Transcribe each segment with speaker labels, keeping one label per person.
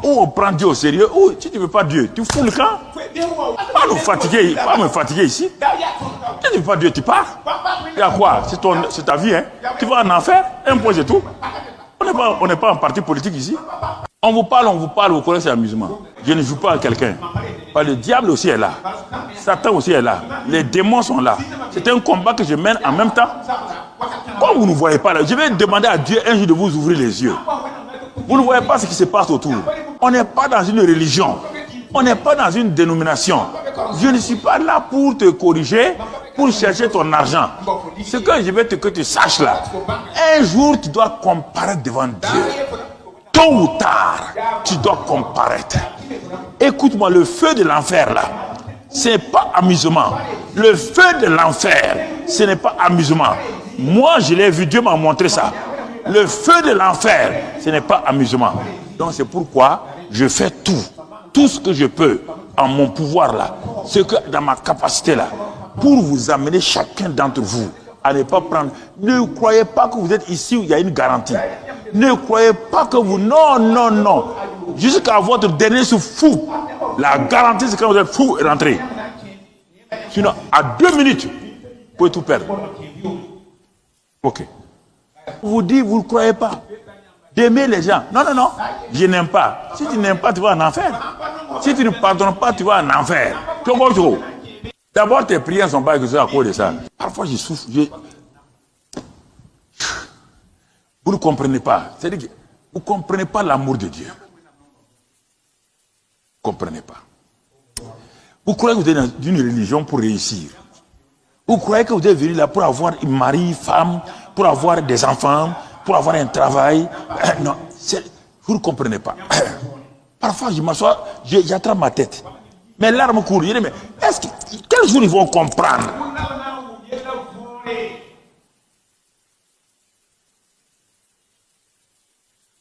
Speaker 1: Ou on prend Dieu au sérieux, ou si tu ne veux pas Dieu, tu fous le camp. Pas nous fatiguer, pas me fatiguer ici. Si tu ne veux pas Dieu, tu pars. Il y a quoi? C'est ta vie, hein. Tu vas en enfer, un point c'est tout. On n'est pas en parti politique ici. On vous parle, vous connaissez l'amusement. Je ne joue pas à quelqu'un. Le diable aussi est là. Satan aussi est là. Les démons sont là. C'est un combat que je mène en même temps. Comme vous ne voyez pas là, je vais demander à Dieu un jour de vous ouvrir les yeux. Vous ne voyez pas ce qui se passe autour. On n'est pas dans une religion. On n'est pas dans une dénomination. Je ne suis pas là pour te corriger, pour chercher ton argent. Ce que je veux que tu saches là, un jour tu dois comparaître devant Dieu. Tôt ou tard, tu dois comparaître. Écoute-moi, le feu de l'enfer là, ce n'est pas amusement. Le feu de l'enfer, ce n'est pas amusement. Moi, je l'ai vu, Dieu m'a montré ça. Le feu de l'enfer, ce n'est pas amusement. Donc c'est pourquoi je fais tout ce que je peux en mon pouvoir là, ce que dans ma capacité là, pour vous amener chacun d'entre vous à ne pas prendre. Ne croyez pas que vous êtes ici où il y a une garantie. Ne croyez pas que vous... Non. Jusqu'à votre dernier souffle fou. La garantie, c'est quand vous êtes fou et rentrez. Sinon, à 2 minutes, vous pouvez tout perdre. Ok. Vous dites, vous ne croyez pas. D'aimer les gens. Non. Je n'aime pas. Si tu n'aimes pas, tu vas en enfer. Si tu ne pardonnes pas, tu vas en enfer. D'abord, tes prières ne sont pas exaucées à cause de ça. Parfois, je souffre. Vous ne comprenez pas. C'est-à-dire que vous ne comprenez pas l'amour de Dieu. Vous ne comprenez pas. Vous croyez que vous êtes dans une religion pour réussir. Vous croyez que vous êtes venu là pour avoir un mari, femme, pour avoir des enfants, pour avoir un travail. Non, vous ne comprenez pas. Parfois, je m'assois, j'attrape ma tête. Mes larmes courent. Je dis, mais quel jour ils vont comprendre?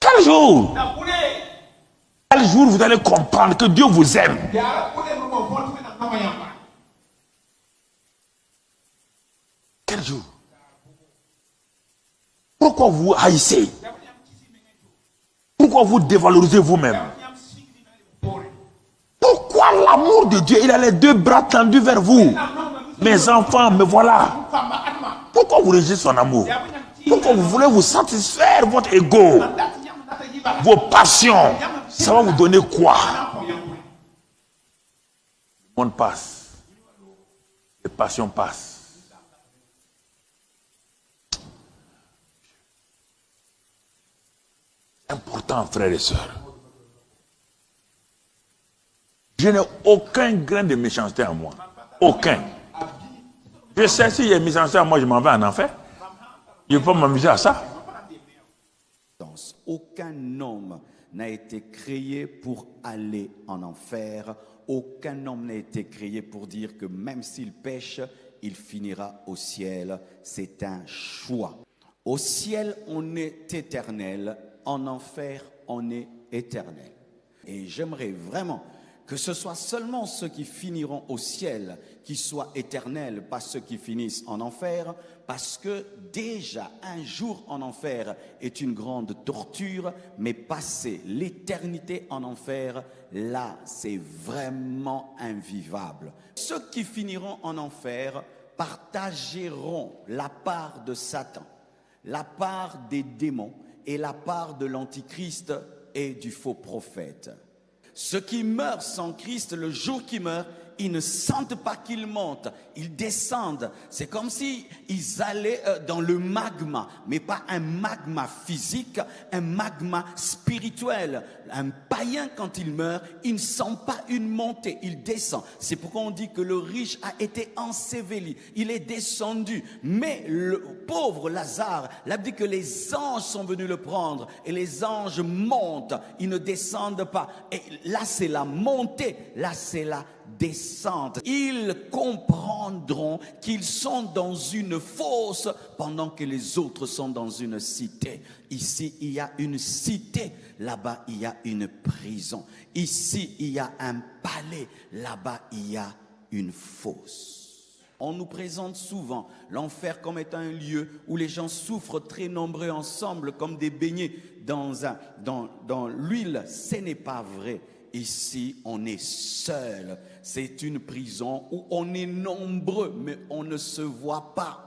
Speaker 1: Quel jour? Quel jour vous allez comprendre que Dieu vous aime? Quel jour? Pourquoi vous haïssez? Pourquoi vous dévalorisez vous-même? Pourquoi l'amour de Dieu, il a les 2 bras tendus vers vous? Mes enfants, me voilà. Pourquoi vous rejetez son amour? Pourquoi vous voulez vous satisfaire votre ego? Vos passions, ça va vous donner quoi? Le monde passe. Les passions passent. C'est important, frères et sœurs. Je n'ai aucun grain de méchanceté en moi. Aucun. Je sais s'il y a méchanceté en moi, je m'en vais en enfer. Je ne peux pas m'amuser à ça.
Speaker 2: Aucun homme n'a été créé pour aller en enfer. Aucun homme n'a été créé pour dire que même s'il pêche, il finira au ciel. C'est un choix. Au ciel, on est éternel. En enfer, on est éternel. Et j'aimerais vraiment que ce soit seulement ceux qui finiront au ciel qui soient éternels, pas ceux qui finissent en enfer, parce que déjà un jour en enfer est une grande torture, mais passer l'éternité en enfer, là c'est vraiment invivable. Ceux qui finiront en enfer partageront la part de Satan, la part des démons et la part de l'antichrist et du faux prophète. Ceux qui meurent sans Christ, le jour qu'ils meurent, ils ne sentent pas qu'ils montent, ils descendent. C'est comme si ils allaient dans le magma, mais pas un magma physique, un magma spirituel. Un païen, quand il meurt, il ne sent pas une montée, il descend. C'est pourquoi on dit que le riche a été enseveli, il est descendu. Mais le pauvre Lazare, là dit que les anges sont venus le prendre, et les anges montent, ils ne descendent pas. Et là c'est la montée, là c'est la descente. Ils comprendront qu'ils sont dans une fosse pendant que les autres sont dans une cité. Ici, il y a une cité. Là-bas, il y a une prison. Ici, il y a un palais. Là-bas, il y a une fosse. On nous présente souvent l'enfer comme étant un lieu où les gens souffrent très nombreux ensemble comme des beignets dans l'huile. Ce n'est pas vrai. Ici, on est seul. C'est une prison où on est nombreux, mais on ne se voit pas.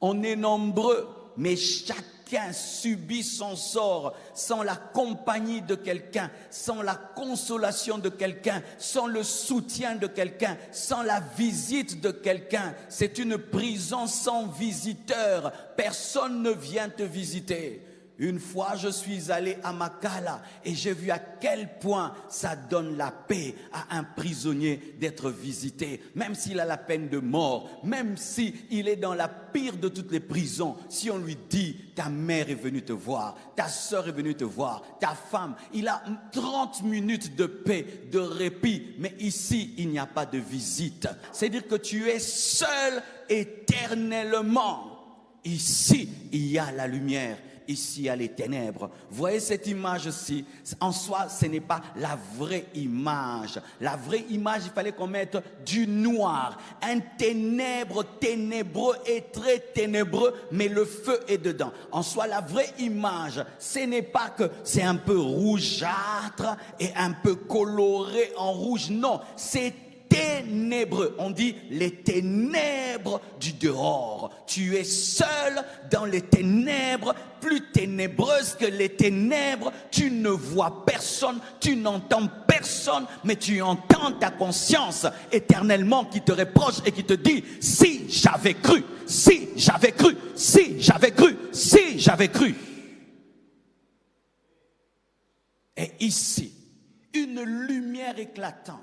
Speaker 2: On est nombreux, mais chacun subit son sort sans la compagnie de quelqu'un, sans la consolation de quelqu'un, sans le soutien de quelqu'un, sans la visite de quelqu'un. C'est une prison sans visiteur. Personne ne vient te visiter. Une fois, je suis allé à Makala et j'ai vu à quel point ça donne la paix à un prisonnier d'être visité. Même s'il a la peine de mort, même s'il est dans la pire de toutes les prisons, si on lui dit « ta mère est venue te voir, ta soeur est venue te voir, ta femme », il a 30 minutes de paix, de répit. Mais ici, il n'y a pas de visite. C'est-à-dire que tu es seul éternellement. Ici, il y a la lumière. Ici, il y a les ténèbres. Voyez cette image-ci. En soi, ce n'est pas la vraie image. La vraie image, il fallait qu'on mette du noir. Un ténèbre ténébreux et très ténébreux, mais le feu est dedans. En soi, la vraie image, ce n'est pas que c'est un peu rougeâtre et un peu coloré en rouge. Non, c'est ténébreux. On dit les ténèbres du dehors. Tu es seul dans les ténèbres, plus ténébreuses que les ténèbres. Tu ne vois personne, tu n'entends personne, mais tu entends ta conscience éternellement qui te reproche et qui te dit « Si j'avais cru, si j'avais cru, si j'avais cru, si j'avais cru. » Et ici, une lumière éclatante.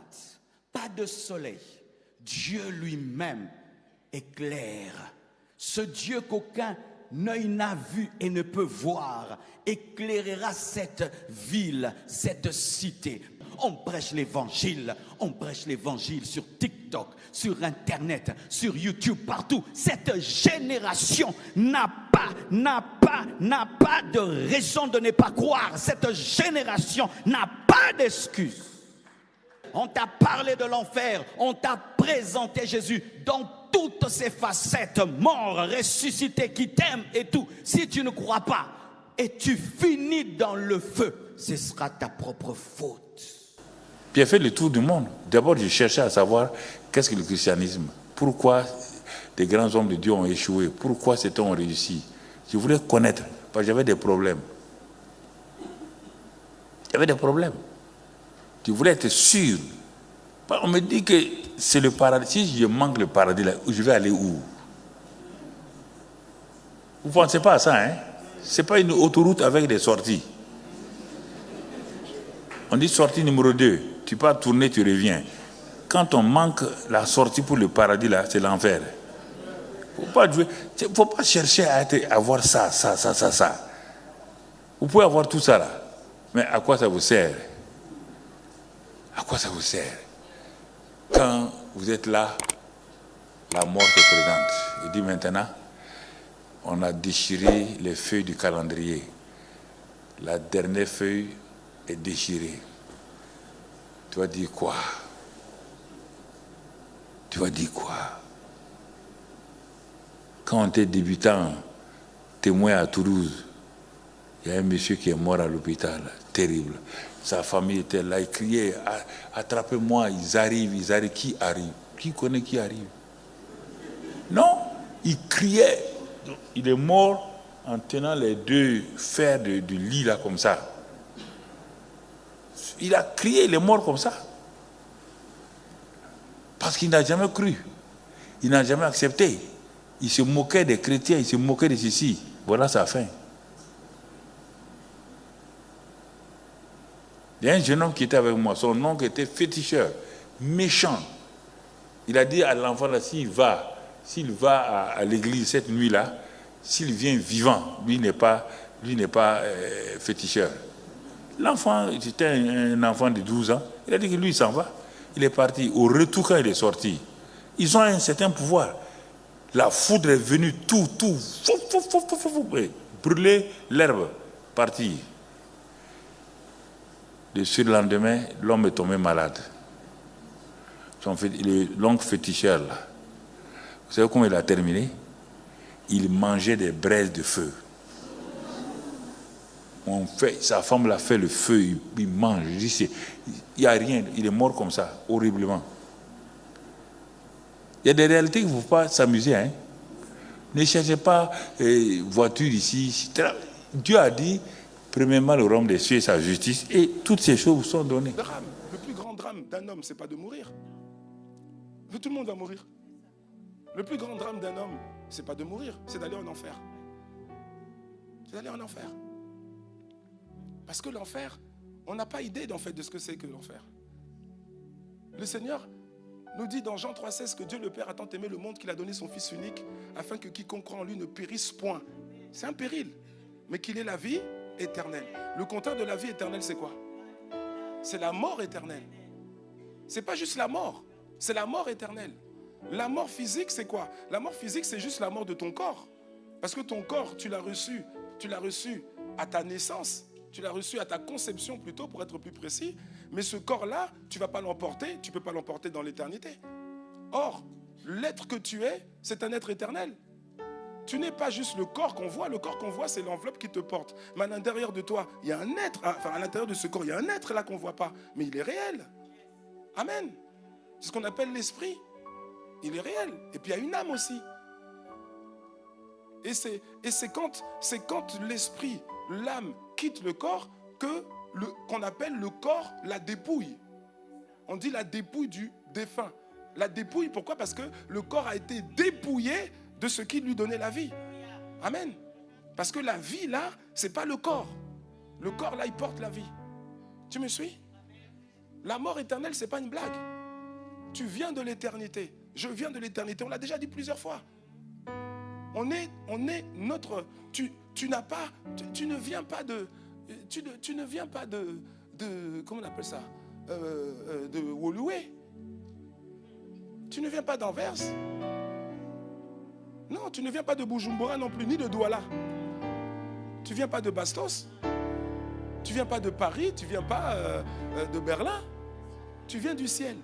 Speaker 2: Pas de soleil. Dieu lui-même éclaire. Ce Dieu qu'aucun œil n'a vu et ne peut voir éclairera cette ville, cette cité. On prêche l'évangile sur TikTok, sur Internet, sur YouTube, partout. Cette génération n'a pas de raison de ne pas croire. Cette génération n'a pas d'excuse. On t'a parlé de l'enfer, on t'a présenté Jésus dans toutes ses facettes, mort, ressuscité, qui t'aime et tout. Si tu ne crois pas et tu finis dans le feu, ce sera ta propre faute.
Speaker 1: Puis j'ai fait le tour du monde. D'abord, je cherchais à savoir qu'est-ce que le christianisme. Pourquoi les grands hommes de Dieu ont échoué. Pourquoi certains ont réussi. Je voulais connaître, parce que j'avais des problèmes. J'avais des problèmes. Je voulais être sûr. On me dit que c'est le paradis. Si je manque le paradis, là, je vais aller où? Vous ne pensez pas à ça, hein? Ce n'est pas une autoroute avec des sorties. On dit sortie numéro 2. Tu pars tourner, tu reviens. Quand on manque la sortie pour le paradis, là, c'est l'enfer. Il ne faut pas chercher à avoir ça. Vous pouvez avoir tout ça, là. Mais à quoi ça vous sert? À quoi ça vous sert? Quand vous êtes là, la mort se présente. Il dit maintenant, on a déchiré les feuilles du calendrier. La dernière feuille est déchirée. Tu vas dire quoi? Tu vas dire quoi? Quand on était débutant, témoin à Toulouse, il y a un monsieur qui est mort à l'hôpital, terrible. Sa famille était là, il criait, attrapez-moi, ils arrivent, qui arrive? Qui connaît qui arrive? Non, il criait. Il est mort en tenant les deux fers du lit là comme ça. Il a crié, il est mort comme ça. Parce qu'il n'a jamais cru. Il n'a jamais accepté. Il se moquait des chrétiens, il se moquait de ceci. Voilà sa fin. Il y a un jeune homme qui était avec moi, son oncle était féticheur, méchant. Il a dit à l'enfant là, s'il va à l'église cette nuit-là, s'il vient vivant, lui n'est pas féticheur. L'enfant, c'était un enfant de 12 ans, il a dit que lui, il s'en va. Il est parti. Au retour, quand il est sorti, ils ont un certain pouvoir. La foudre est venue, tout, brûler l'herbe, partir. Le surlendemain, l'homme est tombé malade. L'oncle féticheur, là, Vous savez comment il a terminé? Il mangeait des braises de feu. Sa femme l'a fait le feu, il mange. Il n'y a rien, il est mort comme ça, horriblement. Il y a des réalités qu'il ne faut pas s'amuser. Hein? Ne cherchez pas voiture ici. Dieu a dit, premièrement, le royaume des cieux et sa justice, et toutes ces choses vous sont données.
Speaker 3: Le plus grand drame d'un homme, ce n'est pas de mourir. Tout le monde va mourir. Le plus grand drame d'un homme, ce n'est pas de mourir, c'est d'aller en enfer. C'est d'aller en enfer. Parce que l'enfer, on n'a pas idée en fait de ce que c'est que l'enfer. Le Seigneur nous dit dans Jean 3,16 que Dieu le Père a tant aimé le monde qu'il a donné son Fils unique afin que quiconque croit en lui ne périsse point. C'est un péril, mais qu'il ait la vie éternelle. Le contraire de la vie éternelle, c'est quoi? C'est la mort éternelle. C'est pas juste la mort, c'est la mort éternelle. La mort physique, c'est quoi? La mort physique, c'est juste la mort de ton corps. Parce que ton corps, tu l'as reçu à ta naissance. Tu l'as reçu à ta conception plutôt, pour être plus précis. Mais ce corps-là, tu ne vas pas l'emporter, tu ne peux pas l'emporter dans l'éternité. Or, l'être que tu es, c'est un être éternel. Tu n'es pas juste le corps qu'on voit. Le corps qu'on voit, c'est l'enveloppe qui te porte. Mais à l'intérieur de toi, il y a un être. Enfin, à l'intérieur de ce corps, il y a un être là qu'on ne voit pas. Mais il est réel. Amen. C'est ce qu'on appelle l'esprit. Il est réel. Et puis il y a une âme aussi. Et c'est quand l'esprit, l'âme quitte le corps qu'on appelle le corps la dépouille. On dit la dépouille du défunt. La dépouille, pourquoi? Parce que le corps a été dépouillé de ce qui lui donnait la vie. Amen. Parce que la vie là, c'est pas le corps. Le corps là, il porte la vie. Tu me suis? La mort éternelle, c'est pas une blague. Tu viens de l'éternité. Je viens de l'éternité. On l'a déjà dit plusieurs fois. On est notre. Tu ne viens pas de comment on appelle ça, de Woluwe. Tu ne viens pas d'Anvers. Non, tu ne viens pas de Bujumbura non plus, ni de Douala. Tu ne viens pas de Bastos. Tu ne viens pas de Paris, tu ne viens pas de Berlin. Tu viens du ciel.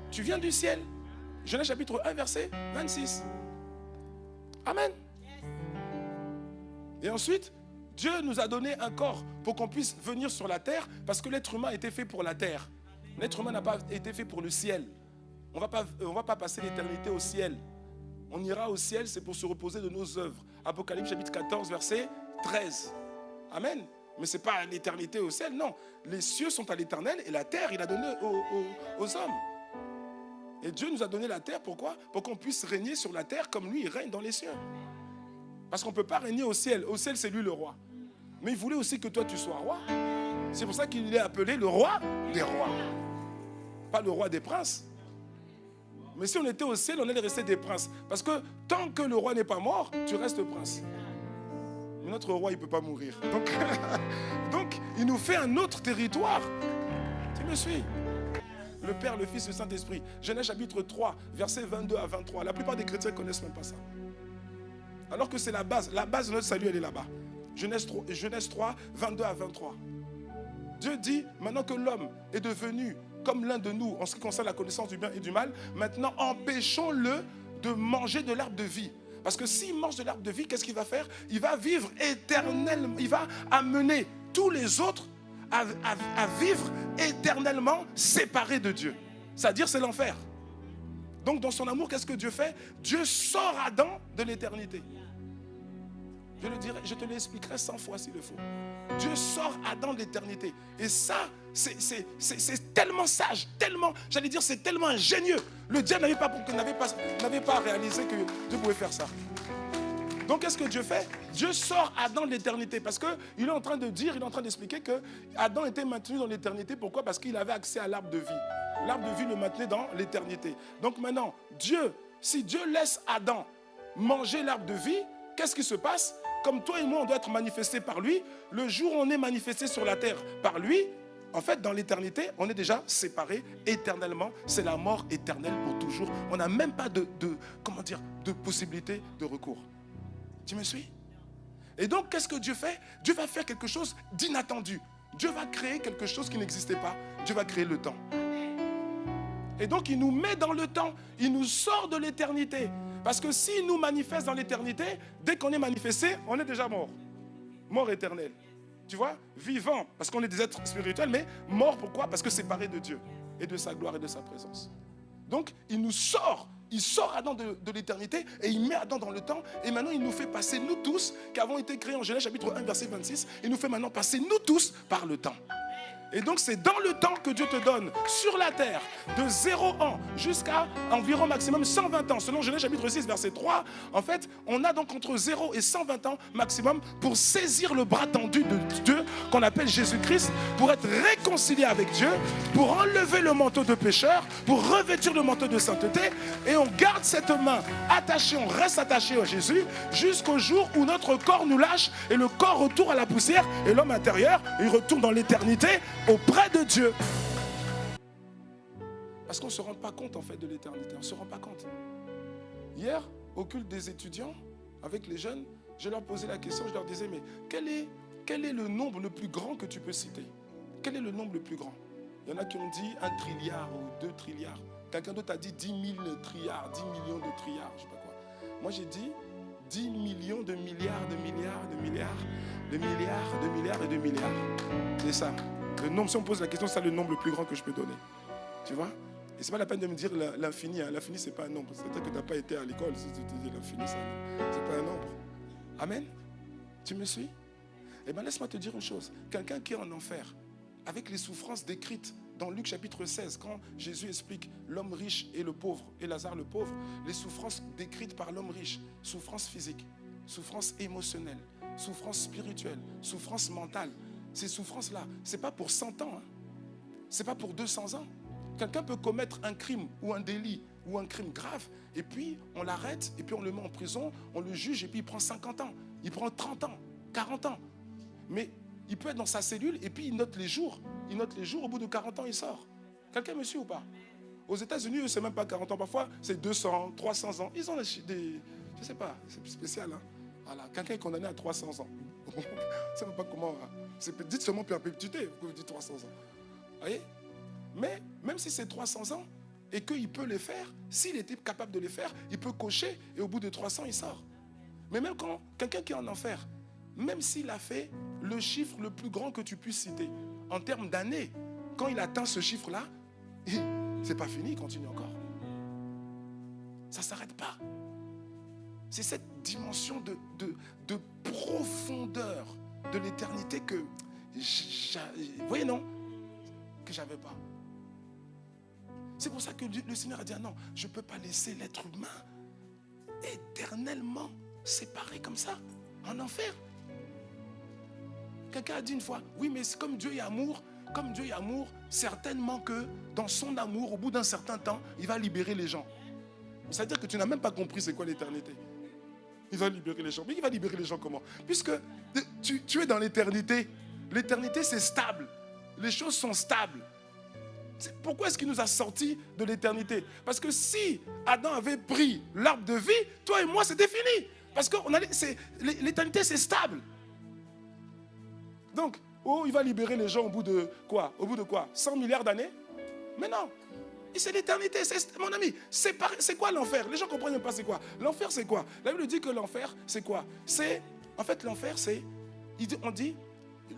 Speaker 3: Tu viens du ciel. Genèse chapitre 1, verset 26. Amen. Et ensuite, Dieu nous a donné un corps pour qu'on puisse venir sur la terre, parce que l'être humain a été fait pour la terre. L'être humain n'a pas été fait pour le ciel. On ne va pas passer l'éternité au ciel. On ira au ciel, c'est pour se reposer de nos œuvres. Apocalypse chapitre 14, verset 13. Amen. Mais ce n'est pas l'éternité au ciel, non. Les cieux sont à l'éternel et la terre, il a donné aux hommes. Et Dieu nous a donné la terre, pourquoi? Pour qu'on puisse régner sur la terre comme lui, il règne dans les cieux. Parce qu'on ne peut pas régner au ciel. Au ciel, c'est lui le roi. Mais il voulait aussi que toi, tu sois roi. C'est pour ça qu'il est appelé le roi des rois. Pas le roi des princes. Mais si on était au ciel, on allait rester des princes. Parce que tant que le roi n'est pas mort, tu restes prince. Mais notre roi, il ne peut pas mourir. Donc, il nous fait un autre territoire. Tu me suis? Le Père, le Fils, le Saint-Esprit. Genèse chapitre 3, versets 22 à 23. La plupart des chrétiens ne connaissent même pas ça. Alors que c'est la base. La base de notre salut, elle est là-bas. Genèse 3, 22 à 23. Dieu dit, maintenant que l'homme est devenu comme l'un de nous en ce qui concerne la connaissance du bien et du mal, maintenant empêchons-le de manger de l'arbre de vie. Parce que s'il mange de l'arbre de vie, qu'est-ce qu'il va faire? Il va vivre éternellement. Il va amener tous les autres à vivre éternellement séparés de Dieu. C'est-à-dire, c'est l'enfer. Donc, dans son amour, qu'est-ce que Dieu fait? Dieu sort Adam de l'éternité. Je te l'expliquerai 100 fois s'il le faut. Dieu sort Adam de l'éternité. Et ça, c'est tellement sage, tellement, j'allais dire, c'est tellement ingénieux. Le diable n'avait pas réalisé que Dieu pouvait faire ça. Donc, qu'est-ce que Dieu fait? Dieu sort Adam de l'éternité. Parce qu'il est en train de dire, il est en train d'expliquer que Adam était maintenu dans l'éternité. Pourquoi? Parce qu'il avait accès à l'arbre de vie. L'arbre de vie le maintenait dans l'éternité. Donc maintenant, si Dieu laisse Adam manger l'arbre de vie, qu'est-ce qui se passe? Comme toi et moi, on doit être manifestés par lui. Le jour où on est manifesté sur la terre par lui, en fait, dans l'éternité, on est déjà séparés éternellement. C'est la mort éternelle pour toujours. On n'a même pas de possibilité de recours. Tu me suis? Et donc, qu'est-ce que Dieu fait? Dieu va faire quelque chose d'inattendu. Dieu va créer quelque chose qui n'existait pas. Dieu va créer le temps. Et donc, il nous met dans le temps. Il nous sort de l'éternité. Parce que s'il nous manifeste dans l'éternité, dès qu'on est manifesté, on est déjà mort. Mort éternelle. Tu vois, vivant, parce qu'on est des êtres spirituels, mais mort pourquoi? Parce que séparés de Dieu et de sa gloire et de sa présence. Donc, il nous sort. Il sort Adam de l'éternité et il met Adam dans le temps. Et maintenant, il nous fait passer, nous tous, qui avons été créés en Genèse chapitre 1, verset 26, il nous fait maintenant passer, nous tous, par le temps. Et donc, c'est dans le temps que Dieu te donne sur la terre, de 0 ans jusqu'à environ maximum 120 ans. Selon Genèse chapitre 6, verset 3, en fait, on a donc entre 0 et 120 ans maximum pour saisir le bras tendu de Dieu, qu'on appelle Jésus-Christ, pour être réconcilié avec Dieu, pour enlever le manteau de pécheur, pour revêtir le manteau de sainteté. Et on garde cette main attachée, on reste attaché à Jésus jusqu'au jour où notre corps nous lâche et le corps retourne à la poussière et l'homme intérieur, il retourne dans l'éternité auprès de Dieu. Parce qu'on ne se rend pas compte en fait de l'éternité, on ne se rend pas compte. Hier, au culte des étudiants, avec les jeunes, je leur posais la question, je leur disais, mais quel est le nombre le plus grand que tu peux citer? Quel est le nombre le plus grand? Il y en a qui ont dit 1 trilliard ou 2 trilliards. Quelqu'un d'autre a dit 10 000 trilliards, 10 millions de trilliards, je ne sais pas quoi. Moi j'ai dit 10 millions de milliards, de milliards, de milliards, de milliards, de milliards et de milliards. C'est ça. Le nombre, si on pose la question, c'est le nombre le plus grand que je peux donner. Tu vois? Et c'est pas la peine de me dire l'infini. Hein. L'infini, c'est pas un nombre. C'est-à-dire que tu n'as pas été à l'école. Si tu te dis l'infini, c'est pas un nombre. Amen? Tu me suis? Eh bien, laisse-moi te dire une chose. Quelqu'un qui est en enfer, avec les souffrances décrites dans Luc chapitre 16, quand Jésus explique l'homme riche et le pauvre, et Lazare le pauvre, les souffrances décrites par l'homme riche, souffrances physiques, souffrances émotionnelles, souffrances spirituelles, souffrances mentales. Ces souffrances-là, ce n'est pas pour 100 ans, hein. Ce n'est pas pour 200 ans. Quelqu'un peut commettre un crime ou un délit ou un crime grave, et puis on l'arrête, et puis on le met en prison, on le juge, et puis il prend 50 ans, il prend 30 ans, 40 ans. Mais il peut être dans sa cellule, et puis il note les jours. Il note les jours, au bout de 40 ans, il sort. Quelqu'un me suit ou pas? Aux États-Unis, ce n'est même pas 40 ans, parfois c'est 200, 300 ans. Ils ont des... Je ne sais pas, c'est spécial. Hein? Voilà. Quelqu'un est condamné à 300 ans. Je ne sais pas comment... Dites seulement perpétuité, vous dites 300 ans. Vous voyez? Mais même si c'est 300 ans et qu'il peut les faire, s'il était capable de les faire, il peut cocher et au bout de 300, il sort. Mais même quand quelqu'un qui est en enfer, même s'il a fait le chiffre le plus grand que tu puisses citer, en termes d'années, quand il atteint ce chiffre-là, c'est pas fini, il continue encore. Ça ne s'arrête pas. C'est cette dimension de profondeur de l'éternité que, vous voyez non, que j'avais pas. C'est pour ça que le Seigneur a dit, ah non, je ne peux pas laisser l'être humain éternellement séparé comme ça, en enfer. Quelqu'un a dit une fois, oui, mais c'est comme Dieu est amour, certainement que dans son amour, au bout d'un certain temps, il va libérer les gens. C'est-à-dire que tu n'as même pas compris c'est quoi l'éternité. Il va libérer les gens. Mais il va libérer les gens comment? Puisque tu es dans l'éternité. L'éternité, c'est stable. Les choses sont stables. Pourquoi est-ce qu'il nous a sortis de l'éternité? Parce que si Adam avait pris l'arbre de vie, toi et moi, c'était fini. Parce que l'éternité, c'est stable. Donc, il va libérer les gens au bout de quoi? 100 milliards d'années? Mais non. Et c'est l'éternité. Mon ami, c'est quoi l'enfer? Les gens ne comprennent même pas c'est quoi. L'enfer, c'est quoi? La Bible dit que l'enfer, c'est quoi? En fait, l'enfer, c'est... On dit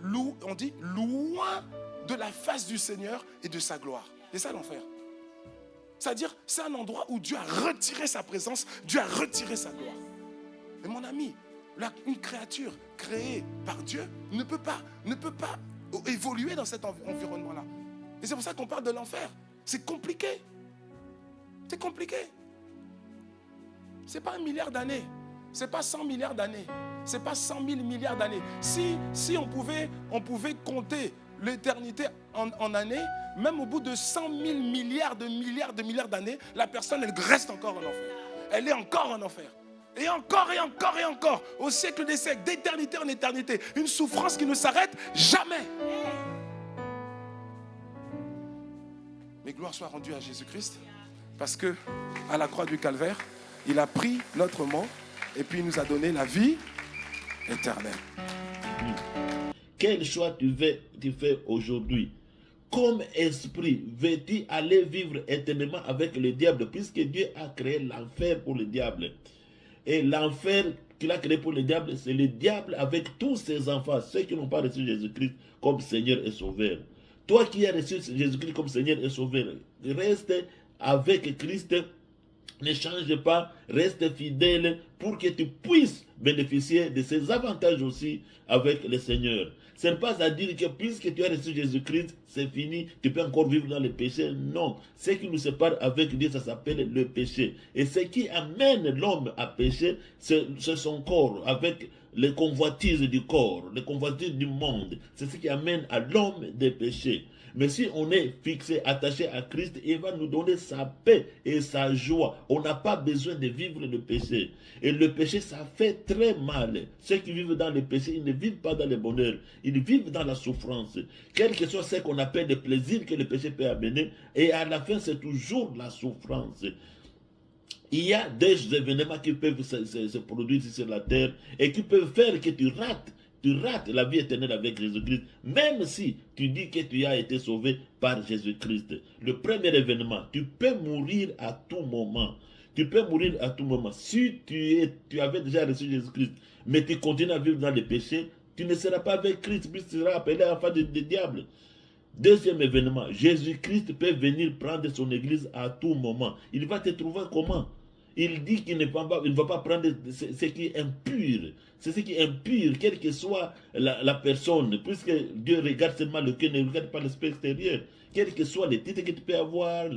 Speaker 3: loin de la face du Seigneur et de sa gloire. C'est ça l'enfer. C'est-à-dire, c'est un endroit où Dieu a retiré sa présence, Dieu a retiré sa gloire. Mais mon ami, une créature créée par Dieu ne peut pas évoluer dans cet environnement-là. Et c'est pour ça qu'on parle de l'enfer. C'est compliqué. C'est compliqué. Ce n'est pas 1 milliard d'années. Ce n'est pas 100 milliards d'années. Ce n'est pas 100 000 milliards d'années. Si on pouvait compter l'éternité en années, même au bout de 100 000 milliards d'années, la personne, elle reste encore en enfer. Elle est encore en enfer. Et encore et encore et encore, au siècle des siècles, d'éternité en éternité. Une souffrance qui ne s'arrête jamais. Mais gloire soit rendue à Jésus-Christ, parce que à la croix du Calvaire, il a pris notre mort et puis il nous a donné la vie éternelle.
Speaker 4: Quel choix tu fais aujourd'hui? comme esprit, veux-tu aller vivre éternellement avec le diable, puisque Dieu a créé l'enfer pour le diable. Et l'enfer qu'il a créé pour le diable, c'est le diable avec tous ses enfants, ceux qui n'ont pas reçu Jésus-Christ comme Seigneur et Sauveur. Toi qui as reçu Jésus-Christ comme Seigneur et Sauveur, reste avec Christ, ne change pas, reste fidèle pour que tu puisses bénéficier de ces avantages aussi avec le Seigneur. Ce n'est pas à dire que puisque tu as reçu Jésus-Christ, c'est fini, tu peux encore vivre dans le péché. Non, ce qui nous sépare avec Dieu, ça s'appelle le péché. Et ce qui amène l'homme à pécher, c'est son corps, avec les convoitises du corps, les convoitises du monde. C'est ce qui amène à l'homme des péchés. Mais si on est fixé, attaché à Christ, il va nous donner sa paix et sa joie. On n'a pas besoin de vivre le péché. Et le péché, ça fait très mal. Ceux qui vivent dans le péché, ils ne vivent pas dans le bonheur. Ils vivent dans la souffrance. Quel que soit ce qu'on appelle le plaisir que le péché peut amener. Et à la fin, c'est toujours la souffrance. Il y a des événements qui peuvent se produire sur la terre et qui peuvent faire que tu rates la vie éternelle avec Jésus-Christ, même si tu dis que tu as été sauvé par Jésus-Christ. Le premier événement, tu peux mourir à tout moment. Tu peux mourir à tout moment. Si tu avais déjà reçu Jésus-Christ, mais tu continues à vivre dans le péché, tu ne seras pas avec Christ, puis tu seras appelé enfant de diable. Deuxième événement, Jésus-Christ peut venir prendre son église à tout moment. Il va te trouver comment? Il dit qu'il ne va pas prendre ce qui est impur. C'est ce qui est impur, quelle que soit la personne, puisque Dieu regarde seulement le cœur, ne regarde pas l'aspect extérieur. Quels que soient les titres que tu peux avoir,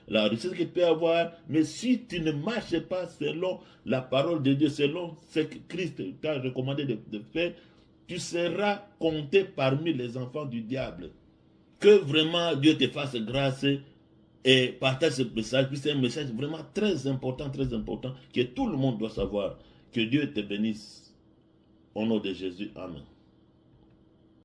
Speaker 4: la richesse que tu peux avoir, mais si tu ne marches pas selon la parole de Dieu, selon ce que Christ t'a recommandé de faire, tu seras compté parmi les enfants du diable. Que vraiment Dieu te fasse grâce et partage ce message. Puis c'est un message vraiment très important que tout le monde doit savoir. Que Dieu te bénisse. Au nom de Jésus. Amen.